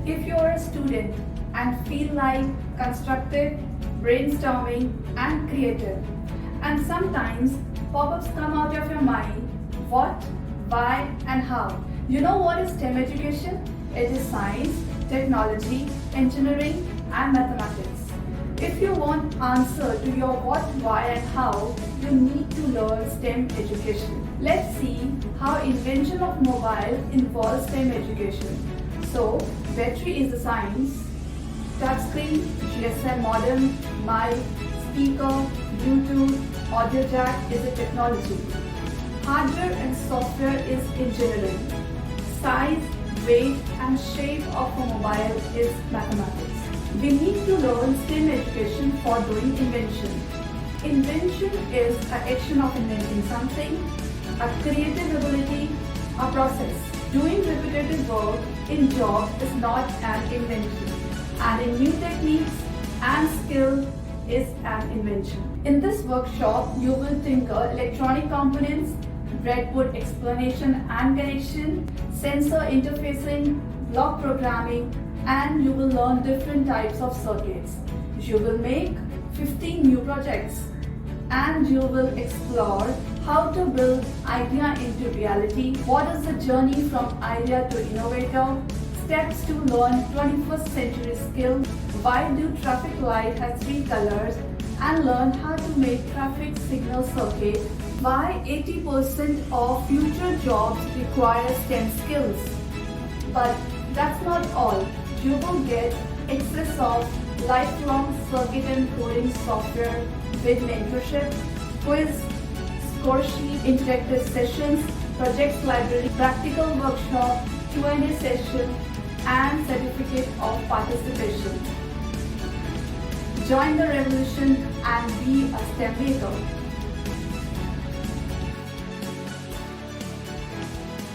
If you're a student and feel like constructive, brainstorming, and creative, and sometimes pop-ups come out of your mind, what, why, and how. You know what is STEM education? It is science, technology, engineering, and mathematics. If you want answer to your what, why, and how, you need to learn STEM education. Let's see how invention of mobile involves STEM education. So, battery is the science, touchscreen, GSM modem, mic, speaker, Bluetooth, audio jack is the technology. Hardware and software is engineering. Size, weight, and shape of a mobile is mathematics. We need to learn STEM education for doing invention. Invention is an action of inventing something, a creative ability, a process. Doing repetitive work in job is not an invention. Adding new techniques and skill is an invention. In this workshop, you will tinker electronic components, breadboard explanation and connection, sensor interfacing, block programming, and you will learn different types of circuits. You will make 15 new projects and you will explore how to build idea into reality, what is the journey from idea to innovator, steps to learn 21st century skills, why do traffic light have 3 colors, and learn how to make traffic signal circuit, why 80% of future jobs require STEM skills. But that's not all. You will get access of lifelong circuit and coding software with mentorship, quiz, score sheet, interactive sessions, projects library, practical workshop, Q&A session, and certificate of participation. Join the revolution and be a STEM maker.